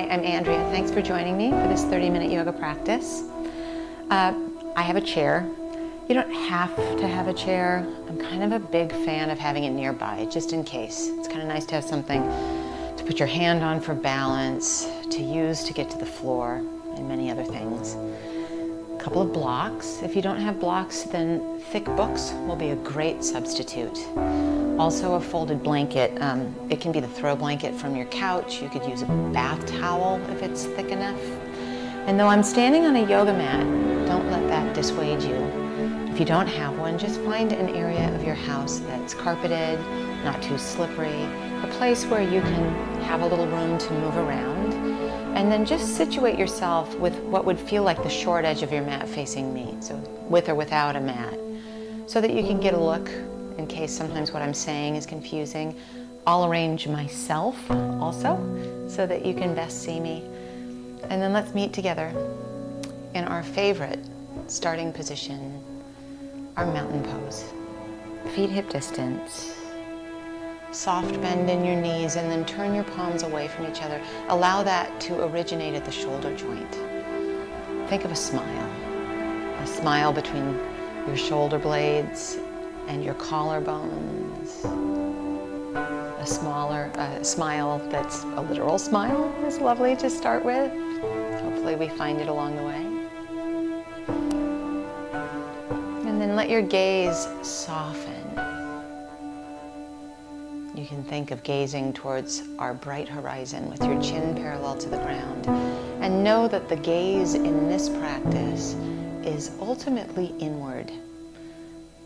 Hi, I'm Andrea. Thanks for joining me for this 30-minute yoga practice. I have a chair. You don't have to have a chair. I'm kind of a big fan of having it nearby, just in case. It's kind of nice to have something to put your hand on for balance, to use to get to the floor, and many other things. A couple of blocks. If you don't have blocks, then thick books will be a great substitute. Also a folded blanket. It can be the throw blanket from your couch. You could use a bath towel if it's thick enough. And though I'm standing on a yoga mat, don't let that dissuade you. If you don't have one, just find an area of your house that's carpeted, not too slippery, a place where you can have a little room to move around, and then just situate yourself with what would feel like the short edge of your mat facing me, so with or without a mat, so that you can get a look in case sometimes what I'm saying is confusing. I'll arrange myself also so that you can best see me. And then let's meet together in our favorite starting position, our mountain pose. Feet hip distance. Soft bend in your knees and then turn your palms away from each other. Allow that to originate at the shoulder joint. Think of a smile between your shoulder blades and your collarbones. A smile that's a literal smile is lovely to start with. Hopefully we find it along the way. And then let your gaze soften. You can think of gazing towards our bright horizon with your chin parallel to the ground. And know that the gaze in this practice is ultimately inward.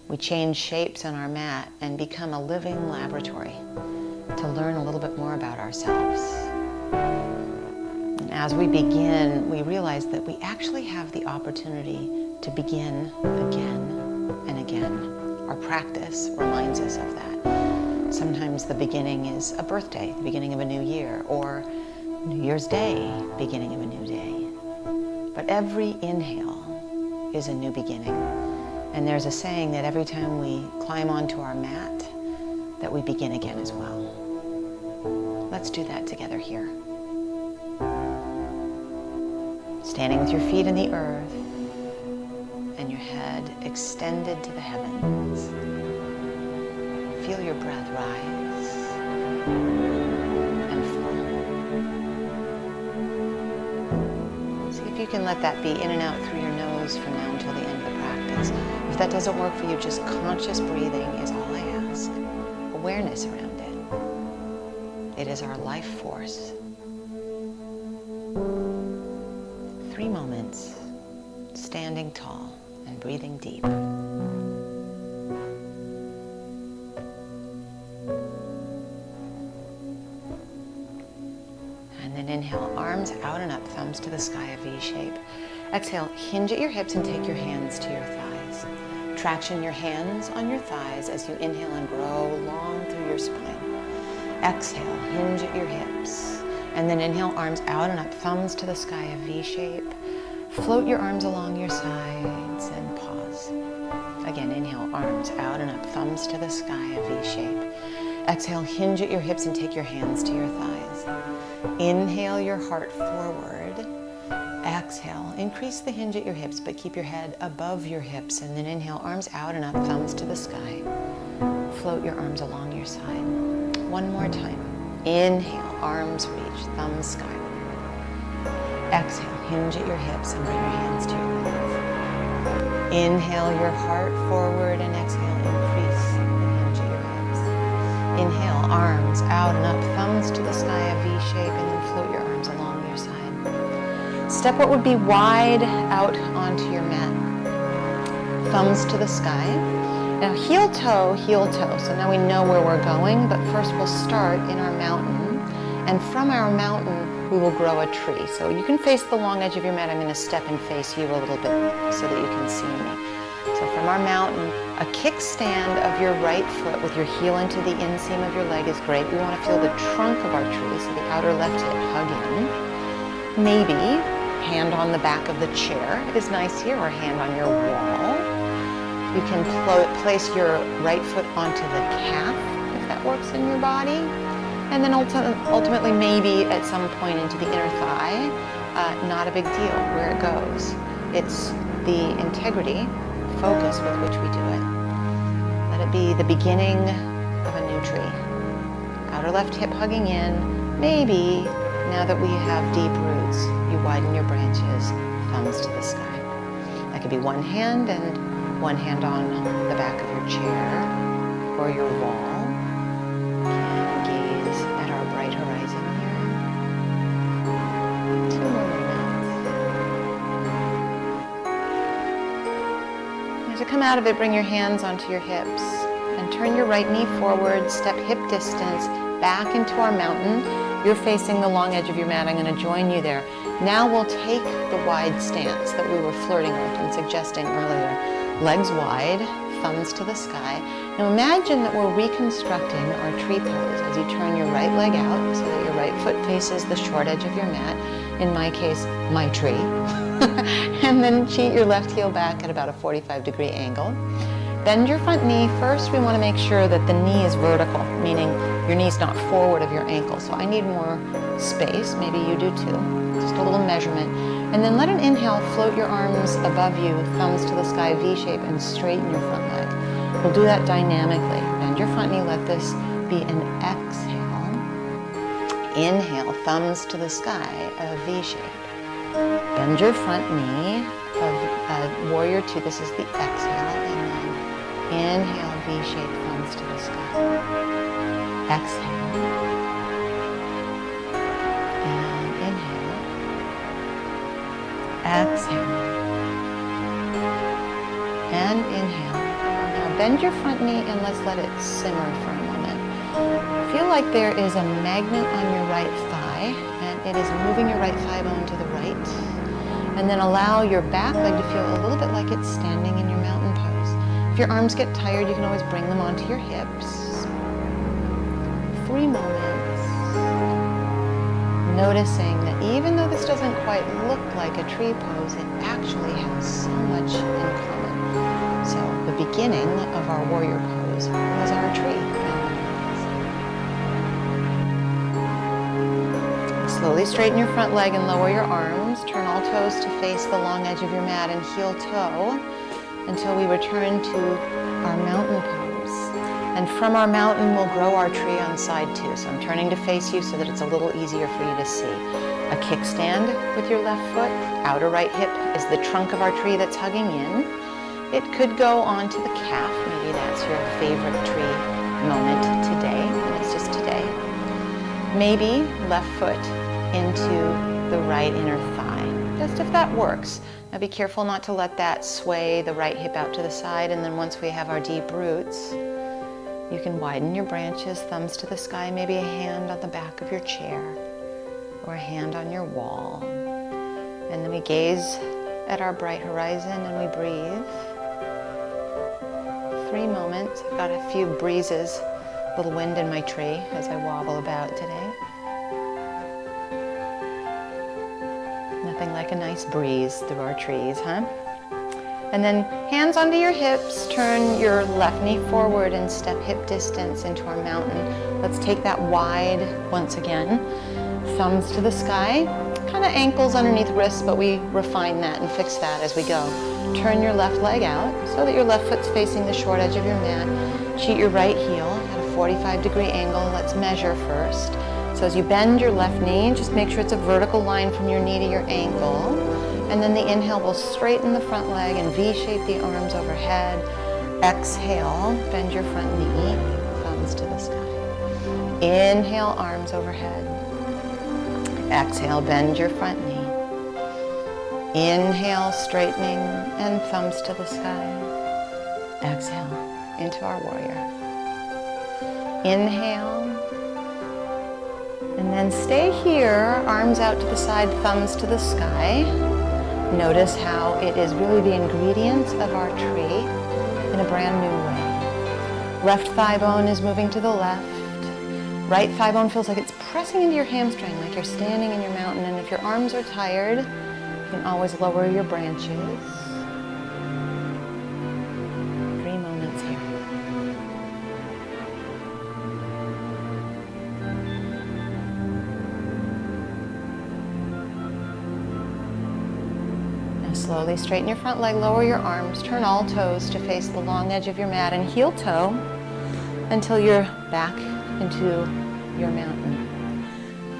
We change shapes on our mat and become a living laboratory to learn a little bit more about ourselves. And as we begin, we realize that we actually have the opportunity to begin again and again. Our practice reminds us of that. Sometimes the beginning is a birthday, the beginning of a new year, or New Year's Day, beginning of a new day. But every inhale is a new beginning. And there's a saying that every time we climb onto our mat, that we begin again as well. Let's do that together here. Standing with your feet in the earth and your head extended to the heavens. Feel your breath rise and fall. See if you can let that be in and out through your nose from now until the end of the practice. If that doesn't work for you, just conscious breathing is all I ask. Awareness around it. It is our life force. 3 moments, standing tall and breathing deep. And then inhale, arms out and up, thumbs to the sky, a V shape. Exhale, hinge at your hips and take your hands to your thighs. Traction your hands on your thighs as you inhale and grow long through your spine. Exhale, hinge at your hips. And then inhale, arms out and up, thumbs to the sky, a V shape. Float your arms along your sides and pause. Again, inhale, arms out and up, thumbs to the sky, a V shape. Exhale, hinge at your hips and take your hands to your thighs. Inhale your heart forward. Exhale, increase the hinge at your hips, but keep your head above your hips. And then inhale, arms out and up, thumbs to the sky. Float your arms along your side. One more time. Inhale, arms reach, thumbs skyward. Exhale, hinge at your hips and bring your hands to your thighs. Inhale your heart forward and exhale, increase the hinge at your hips. Inhale, arms out and up, thumbs to the sky, a V shape, and then float your arms along your side. Step what would be wide out onto your mat. Thumbs to the sky. Now heel toe, so now we know where we're going, but first we'll start in our mountain, and from our mountain we will grow a tree. So you can face the long edge of your mat. I'm going to step and face you a little bit so that you can see me. So from our mountain, a kickstand of your right foot with your heel into the inseam of your leg is great. We want to feel the trunk of our tree, so the outer left hip hug in. Maybe hand on the back of the chair is nice here, or hand on your wall. You can place your right foot onto the calf if that works in your body. And then ultimately maybe at some point into the inner thigh, not a big deal where it goes. It's the integrity, focus with which we do it. Let it be the beginning of a new tree. Outer left hip hugging in. Maybe now that we have deep roots, you widen your branches, thumbs to the sky. That could be one hand and one hand on the back of your chair or your wall. And gaze at our bright horizon here. 2 more minutes. As you come out of it, bring your hands onto your hips and turn your right knee forward, step hip distance back into our mountain. You're facing the long edge of your mat. I'm going to join you there. Now we'll take the wide stance that we were flirting with and suggesting earlier. Legs wide, thumbs to the sky. Now imagine that we're reconstructing our tree pose as you turn your right leg out so that your right foot faces the short edge of your mat. In my case, my tree. And then cheat your left heel back at about a 45-degree angle. Bend your front knee. First, we want to make sure that the knee is vertical, meaning your knee's not forward of your ankle. So I need more space. Maybe you do too. Just a little measurement. And then let an inhale float your arms above you, thumbs to the sky, V shape, and straighten your front leg. We'll do that dynamically. Bend your front knee. Let this be an exhale. Inhale, thumbs to the sky, a V shape. Bend your front knee of warrior two. This is the exhale. And then inhale, V shape, thumbs to the sky. Exhale. And inhale. Exhale. And inhale. Now bend your front knee and let's let it simmer for a moment. Feel like there is a magnet on your right thigh and it is moving your right thigh bone to the right. And then allow your back leg to feel a little bit like it's standing in your mountain pose. If your arms get tired, you can always bring them onto your hips. 3 moments. Noticing that even though this doesn't quite look like a tree pose, it actually has so much in common. So the beginning of our warrior pose was our tree. Slowly straighten your front leg and lower your arms. Turn all toes to face the long edge of your mat and heel toe until we return to our mountain pose. And from our mountain, we'll grow our tree on side 2. So I'm turning to face you so that it's a little easier for you to see. A kickstand with your left foot. Outer right hip is the trunk of our tree that's hugging in. It could go onto the calf. Maybe that's your favorite tree moment today. And it's just today. Maybe left foot into the right inner thigh, just if that works. Now be careful not to let that sway the right hip out to the side, and then once we have our deep roots, you can widen your branches, thumbs to the sky, maybe a hand on the back of your chair or a hand on your wall. And then we gaze at our bright horizon and we breathe. 3 moments. I've got a few breezes, a little wind in my tree as I wobble about today. Nothing like a nice breeze through our trees, huh? And then hands onto your hips, turn your left knee forward and step hip distance into our mountain. Let's take that wide once again. Thumbs to the sky, kind of ankles underneath wrists, but we refine that and fix that as we go. Turn your left leg out so that your left foot's facing the short edge of your mat. Cheat your right heel at a 45-degree angle. Let's measure first. So as you bend your left knee, just make sure it's a vertical line from your knee to your ankle. And then the inhale will straighten the front leg and V-shape the arms overhead. Exhale, bend your front knee, thumbs to the sky. Inhale, arms overhead. Exhale, bend your front knee. Inhale, straightening and thumbs to the sky. Exhale, into our warrior. Inhale. And then stay here, arms out to the side, thumbs to the sky. Notice how it is really the ingredients of our tree in a brand new way. Left thigh bone is moving to the left. Right thigh bone feels like it's pressing into your hamstring, like you're standing in your mountain. And if your arms are tired, you can always lower your branches. 3 moments here. slowly straighten your front leg, lower your arms, turn all toes to face the long edge of your mat, and heel toe until you're back into your mountain.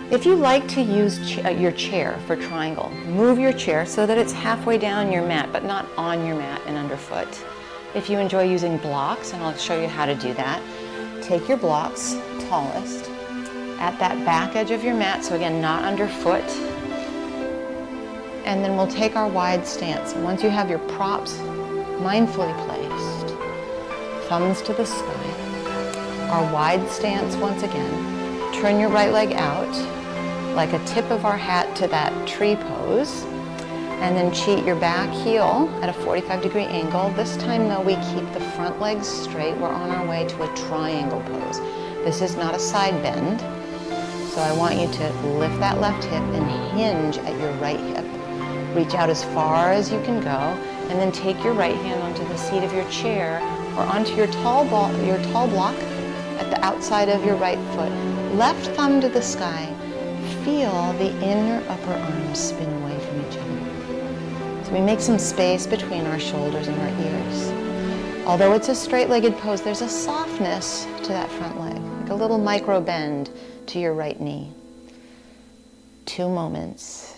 If you like to use your chair for triangle, move your chair so that it's halfway down your mat, but not on your mat and underfoot. If you enjoy using blocks, and I'll show you how to do that, take your blocks, tallest, at that back edge of your mat, so again, not underfoot. And then we'll take our wide stance. And once you have your props mindfully placed, thumbs to the sky, our wide stance once again, turn your right leg out like a tip of our hat to that tree pose, and then cheat your back heel at a 45-degree angle. This time though, we keep the front legs straight. We're on our way to a triangle pose. This is not a side bend, so I want you to lift that left hip and hinge at your right hip. Reach out as far as you can go, and then take your right hand onto the seat of your chair or onto your tall block at the outside of your right foot. Left thumb to the sky. Feel the inner upper arms spin away from each other. So we make some space between our shoulders and our ears. Although it's a straight-legged pose, there's a softness to that front leg, like a little micro bend to your right knee. 2 moments,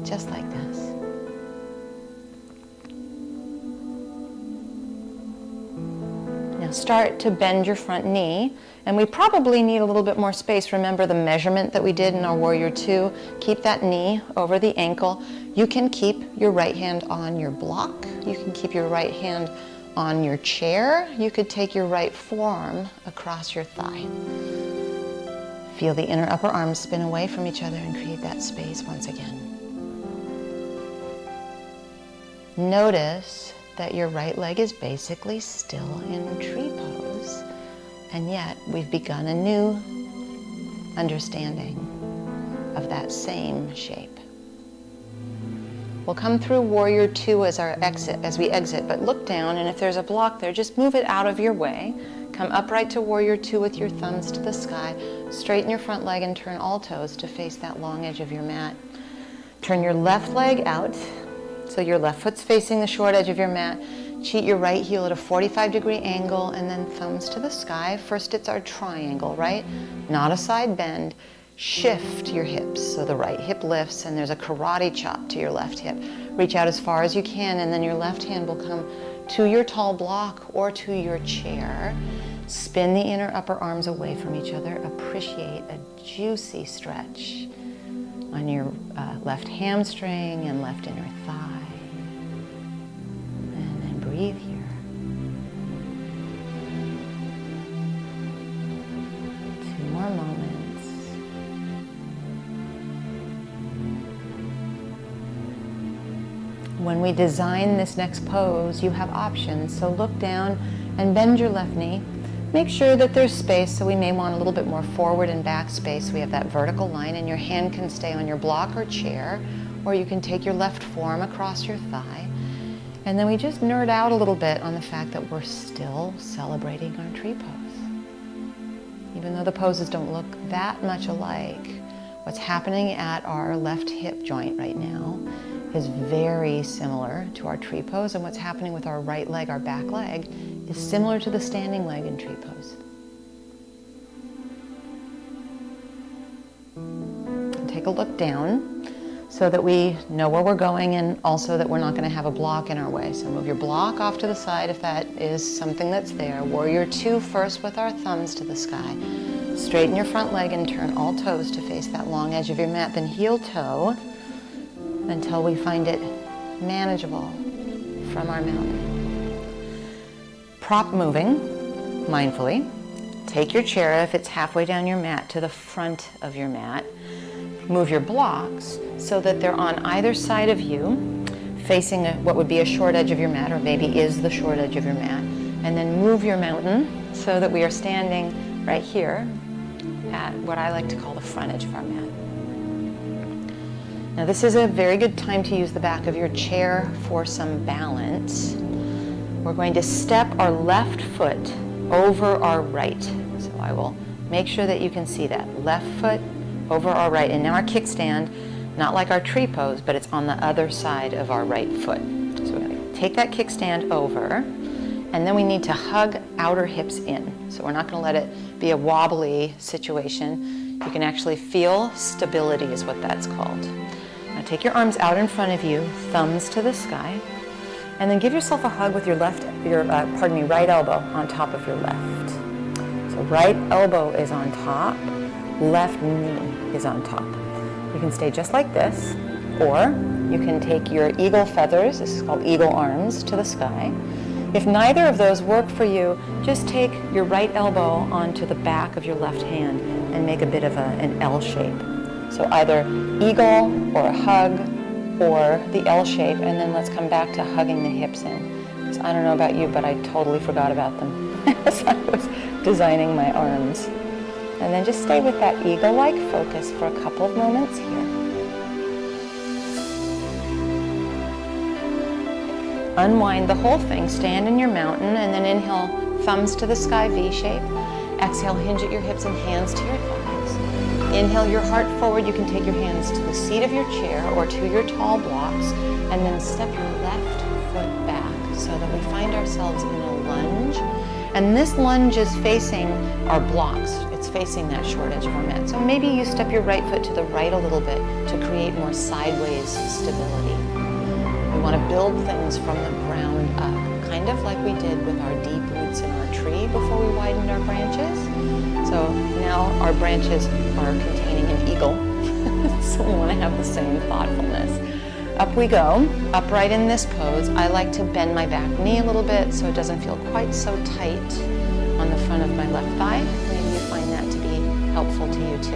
just like this. Now start to bend your front knee, and we probably need a little bit more space. Remember the measurement that we did in our Warrior 2. Keep that knee over the ankle. You can keep your right hand on your block. You can keep your right hand on your chair. You could take your right forearm across your thigh. Feel the inner upper arms spin away from each other and create that space once again. Notice that your right leg is basically still in tree pose, and yet we've begun a new understanding of that same shape. We'll come through Warrior 2 as we exit, but look down, and if there's a block there, just move it out of your way. Come upright to Warrior 2 with your thumbs to the sky. Straighten your front leg and turn all toes to face that long edge of your mat. Turn your left leg out, so your left foot's facing the short edge of your mat. Cheat your right heel at a 45-degree angle, and then thumbs to the sky. First, it's our triangle, right? Not a side bend. Shift your hips so the right hip lifts, and there's a karate chop to your left hip. Reach out as far as you can, and then your left hand will come to your tall block or to your chair. Spin the inner upper arms away from each other. Appreciate a juicy stretch on your left hamstring and left inner thigh. And then breathe here. Two more moments. When we design this next pose, you have options. So look down and bend your left knee. Make sure that there's space, so we may want a little bit more forward and back space. So we have that vertical line, and your hand can stay on your block or chair, or you can take your left forearm across your thigh. And then we just nerd out a little bit on the fact that we're still celebrating our tree pose. Even though the poses don't look that much alike, what's happening at our left hip joint right now is very similar to our tree pose, and what's happening with our right leg, our back leg, is similar to the standing leg in tree pose. And take a look down so that we know where we're going, and also that we're not going to have a block in our way. So move your block off to the side if that is something that's there. Warrior 2 first with our thumbs to the sky. Straighten your front leg and turn all toes to face that long edge of your mat, then heel toe until we find it manageable from our mountain. Prop moving mindfully. Take your chair, if it's halfway down your mat, to the front of your mat. Move your blocks so that they're on either side of you, facing what would be a short edge of your mat, or maybe is the short edge of your mat. And then move your mountain so that we are standing right here at what I like to call the front edge of our mat. Now this is a very good time to use the back of your chair for some balance. We're going to step our left foot over our right. So I will make sure that you can see that. Left foot over our right. And now our kickstand, Not like our tree pose, but it's on the other side of our right foot. So we're going to take that kickstand over, and then we need to hug outer hips in. So we're not going to let it be a wobbly situation. You can actually feel stability is what that's called. Now take your arms out in front of you, thumbs to the sky, and then give yourself a hug with your right elbow on top of your left. So right elbow is on top, left knee is on top. You can stay just like this, or you can take your eagle feathers, this is called eagle arms, to the sky. If neither of those work for you, just take your right elbow onto the back of your left hand and make a bit of an L shape. So either eagle or a hug or the L shape, and then let's come back to hugging the hips in. Because I don't know about you, but I totally forgot about them as I was designing my arms. And then just stay with that eagle-like focus for a couple of moments here. Unwind the whole thing, stand in your mountain, and then inhale, thumbs to the sky, V shape. Exhale, hinge at your hips and hands to your thighs. Inhale your heart forward, you can take your hands to the seat of your chair or to your tall blocks, and then step your left foot back so that we find ourselves in a lunge. And this lunge is facing our blocks. It's facing that short edge of our mat. So maybe you step your right foot to the right a little bit to create more sideways stability. We want to build things from the ground up, kind of like we did with our deep roots in our tree before we widened our branches. So now our branches are containing an eagle. So we want to have the same thoughtfulness. Up we go, upright in this pose. I like to bend my back knee a little bit so it doesn't feel quite so tight on the front of my left thigh. Maybe you find that to be helpful to you too.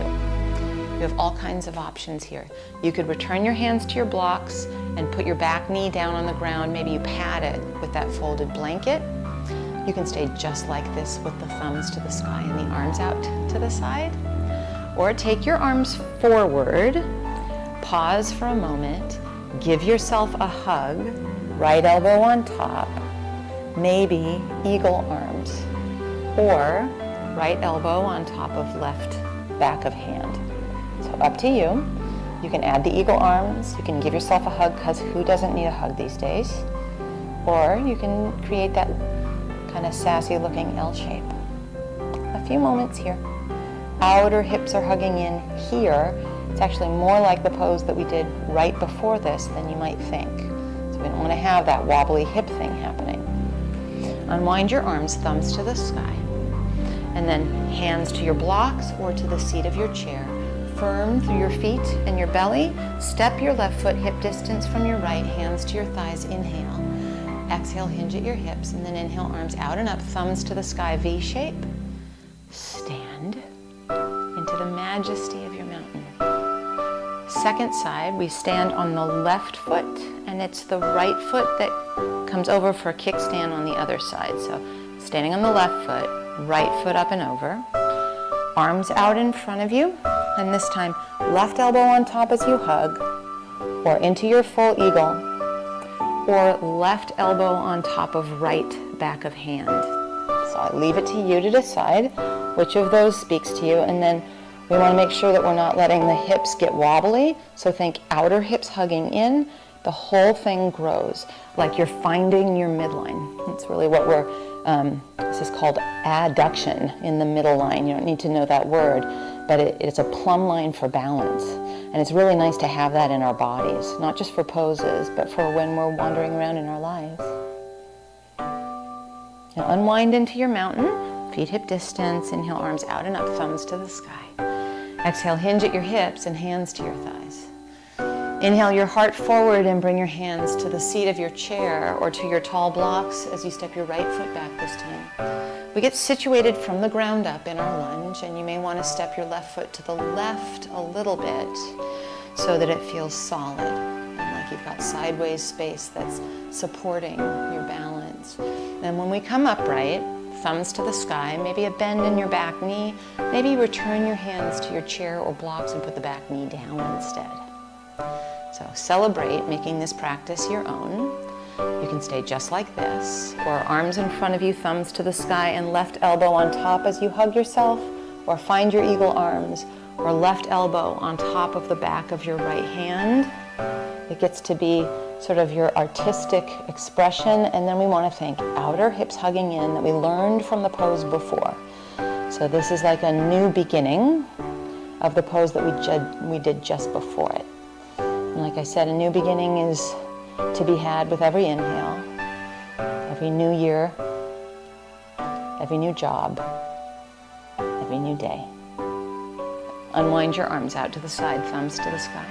You have all kinds of options here. You could return your hands to your blocks and put your back knee down on the ground. Maybe you pad it with that folded blanket. You can stay just like this with the thumbs to the sky and the arms out to the side. Or take your arms forward, pause for a moment, give yourself a hug, right elbow on top, maybe eagle arms, or right elbow on top of left back of hand. So up to you. You can add the eagle arms, you can give yourself a hug, because who doesn't need a hug these days? Or you can create that kind of sassy looking L shape. A few moments here. Outer hips are hugging in here. It's actually more like the pose that we did right before this than you might think. So we don't want to have that wobbly hip thing happening. Unwind your arms, thumbs to the sky. And then hands to your blocks or to the seat of your chair. Firm through your feet and your belly. Step your left foot hip distance from your right, hands to your thighs, inhale. Exhale, hinge at your hips, and then inhale, arms out and up, thumbs to the sky, V shape. Stand into the majesty of your mountain. Second side, we stand on the left foot, and it's the right foot that comes over for a kickstand on the other side. So standing on the left foot, right foot up and over, arms out in front of you, and this time left elbow on top as you hug, or into your full eagle, or left elbow on top of right back of hand. So I leave it to you to decide which of those speaks to you, and then we want to make sure that we're not letting the hips get wobbly. So think outer hips hugging in, the whole thing grows, like you're finding your midline. That's really what this is called adduction in the middle line. You don't need to know that word, but it's a plumb line for balance. And it's really nice to have that in our bodies, not just for poses, but for when we're wandering around in our lives. Now unwind into your mountain, feet hip distance, inhale, arms out and up, thumbs to the sky. Exhale, hinge at your hips and hands to your thighs. Inhale your heart forward and bring your hands to the seat of your chair or to your tall blocks as you step your right foot back this time. We get situated from the ground up in our lunge, and you may want to step your left foot to the left a little bit so that it feels solid and like you've got sideways space that's supporting your balance. And when we come upright, thumbs to the sky, maybe a bend in your back knee, maybe return your hands to your chair or blocks and put the back knee down instead. So celebrate making this practice your own. You can stay just like this, or arms in front of you, thumbs to the sky, and left elbow on top as you hug yourself, or find your eagle arms, or left elbow on top of the back of your right hand. It gets to be sort of your artistic expression, and then we want to think outer hips hugging in that we learned from the pose before. So this is like a new beginning of the pose that we did just before it. And like I said, a new beginning is to be had with every inhale, every new year, every new job, every new day. Unwind your arms out to the side, thumbs to the sky.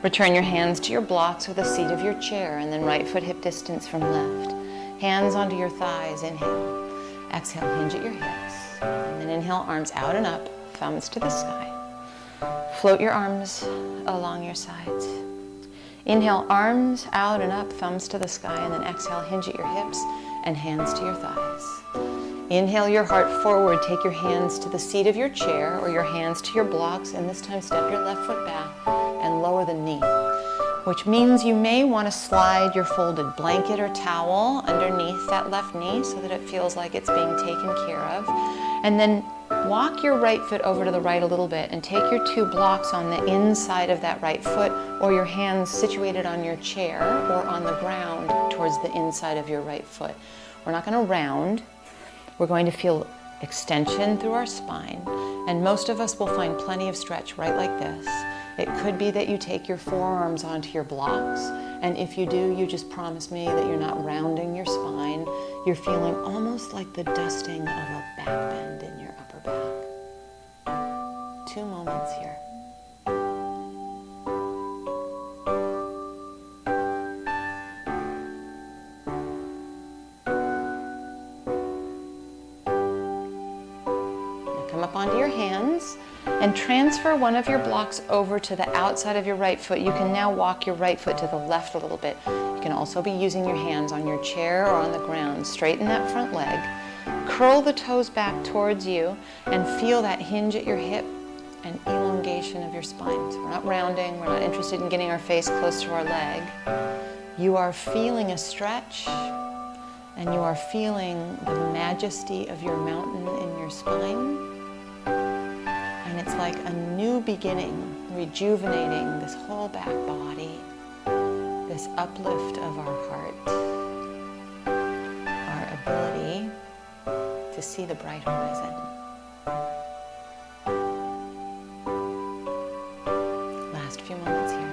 Return your hands to your blocks or the seat of your chair, and then right foot hip distance from left. Hands onto your thighs, inhale. Exhale, hinge at your hips. And then inhale, arms out and up, thumbs to the sky. Float your arms along your sides. Inhale, arms out and up, thumbs to the sky, and then exhale, hinge at your hips and hands to your thighs. Inhale your heart forward, take your hands to the seat of your chair or your hands to your blocks, and this time step your left foot back and lower the knee, which means you may want to slide your folded blanket or towel underneath that left knee so that it feels like it's being taken care of. And then walk your right foot over to the right a little bit and take your two blocks on the inside of that right foot or your hands situated on your chair or on the ground towards the inside of your right foot. We're not going to round. We're going to feel extension through our spine, and most of us will find plenty of stretch right like this. It could be that you take your forearms onto your blocks, and if you do, you just promise me that you're not rounding your spine. You're feeling almost like the dusting of a back bend in your upper back. 2 moments here. Come up onto your hands and transfer one of your blocks over to the outside of your right foot. You can now walk your right foot to the left a little bit. You can also be using your hands on your chair or on the ground. Straighten that front leg. Curl the toes back towards you and feel that hinge at your hip and elongation of your spine. So we're not rounding. We're not interested in getting our face close to our leg. You are feeling a stretch, and you are feeling the majesty of your mountain in your spine. And it's like a new beginning, rejuvenating this whole back body, this uplift of our heart, our ability to see the bright horizon. Last few moments here.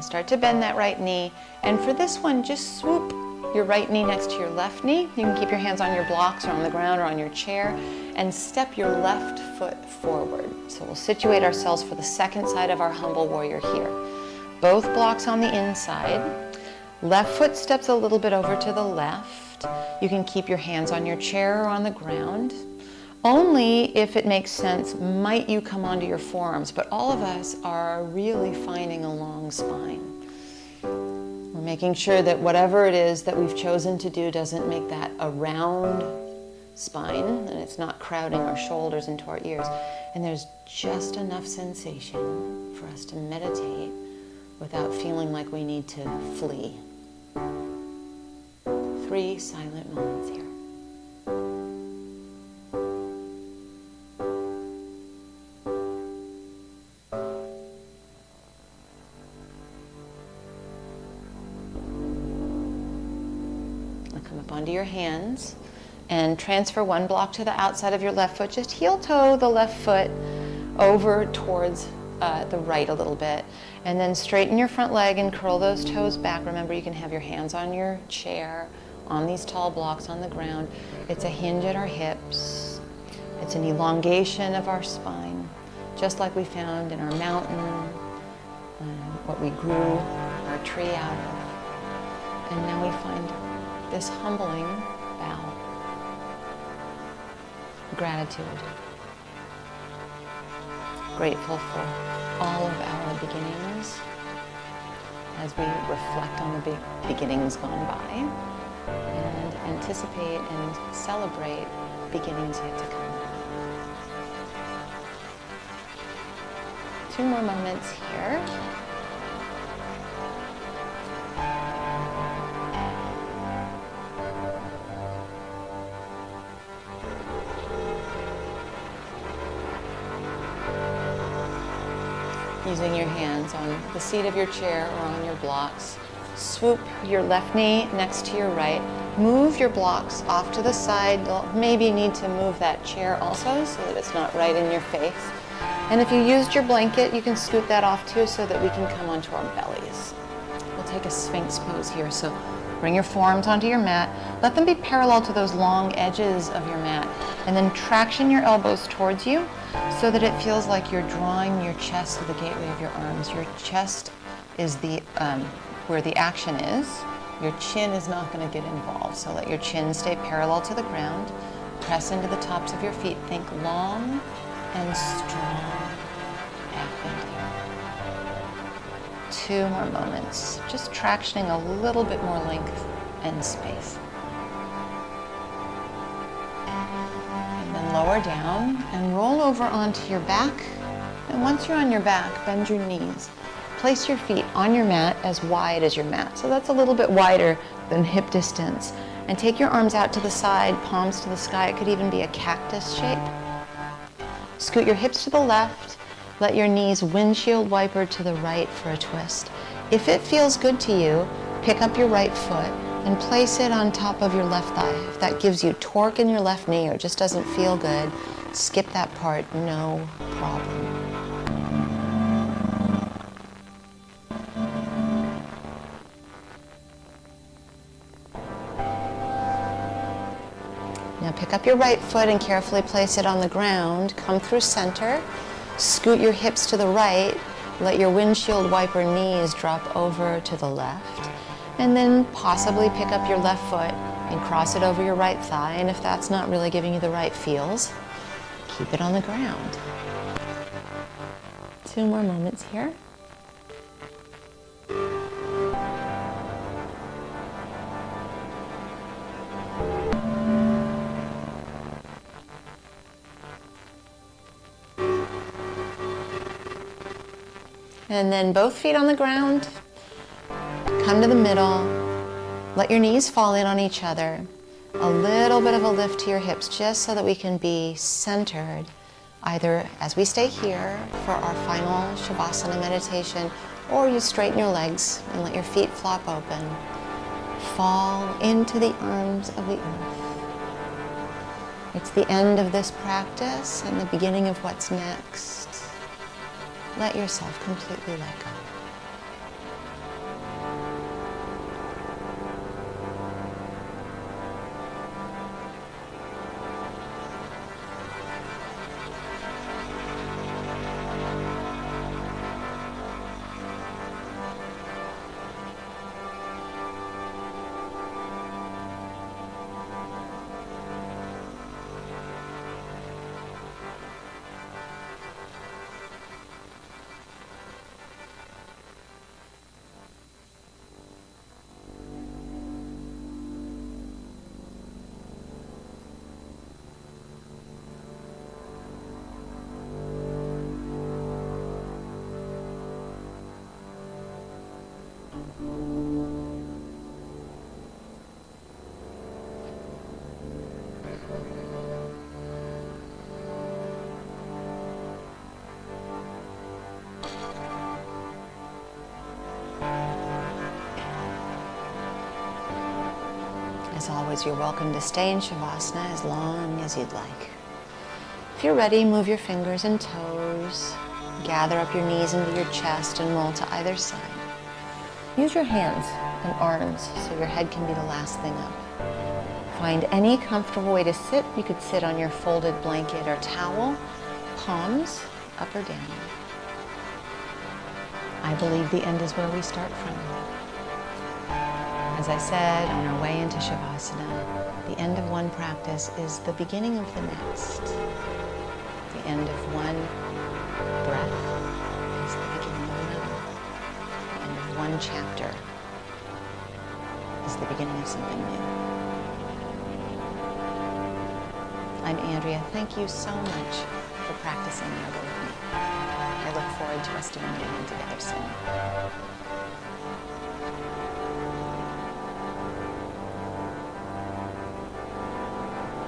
Start to bend that right knee, and for this one, just swoop your right knee next to your left knee. You can keep your hands on your blocks or on the ground or on your chair, and step your left foot forward. So we'll situate ourselves for the second side of our humble warrior here. Both blocks on the inside. Left foot steps a little bit over to the left. You can keep your hands on your chair or on the ground. Only if it makes sense might you come onto your forearms, but all of us are really finding a long spine. We're making sure that whatever it is that we've chosen to do doesn't make that a round spine, and it's not crowding our shoulders into our ears. And there's just enough sensation for us to meditate without feeling like we need to flee. 3 silent moments here. Come up onto your hands and transfer one block to the outside of your left foot. Just heel toe the left foot over towards the right a little bit, and then straighten your front leg and curl those toes back. Remember, you can have your hands on your chair, on these tall blocks on the ground. It's a hinge at our hips. It's an elongation of our spine, just like we found in our mountain, what we grew our tree out of. And now we find this humbling bow. Gratitude. Grateful for all of our beginnings as we reflect on the beginnings gone by and anticipate and celebrate beginnings yet to come. 2 more moments here. Using your hands on the seat of your chair or on your blocks. Swoop your left knee next to your right. Move your blocks off to the side. You'll maybe need to move that chair also so that it's not right in your face. And if you used your blanket, you can scoot that off too so that we can come onto our bellies. We'll take a Sphinx pose here. So bring your forearms onto your mat. Let them be parallel to those long edges of your mat. And then traction your elbows towards you so that it feels like you're drawing your chest to the gateway of your arms. Your chest is the where the action is. Your chin is not going to get involved. So let your chin stay parallel to the ground. Press into the tops of your feet. Think long and strong back bend here. 2 more moments. Just tractioning a little bit more length and space. And then lower down and roll over onto your back. And once you're on your back, bend your knees. Place your feet on your mat as wide as your mat. So that's a little bit wider than hip distance. And take your arms out to the side, palms to the sky. It could even be a cactus shape. Scoot your hips to the left. Let your knees windshield wiper to the right for a twist. If it feels good to you, pick up your right foot and place it on top of your left thigh. If that gives you torque in your left knee or just doesn't feel good, skip that part, no problem. Now pick up your right foot and carefully place it on the ground. Come through center. Scoot your hips to the right. Let your windshield wiper knees drop over to the left. And then possibly pick up your left foot and cross it over your right thigh. And if that's not really giving you the right feels, keep it on the ground. 2 more moments here. And then both feet on the ground. Come to the middle. Let your knees fall in on each other. A little bit of a lift to your hips just so that we can be centered, either as we stay here for our final Shavasana meditation, or you straighten your legs and let your feet flop open. Fall into the arms of the earth. It's the end of this practice and the beginning of what's next. Let yourself completely let go. As always, you're welcome to stay in Shavasana as long as you'd like. If you're ready, move your fingers and toes. Gather up your knees into your chest and roll to either side. Use your hands and arms so your head can be the last thing up. Find any comfortable way to sit. You could sit on your folded blanket or towel, palms up or down. I believe the end is where we start from. As I said, on our way into Shavasana, the end of one practice is the beginning of the next. The end of one breath is the beginning of another. The end of one chapter is the beginning of something new. I'm Andrea. Thank you so much for practicing yoga with me. I look forward forward to us doing it again together soon.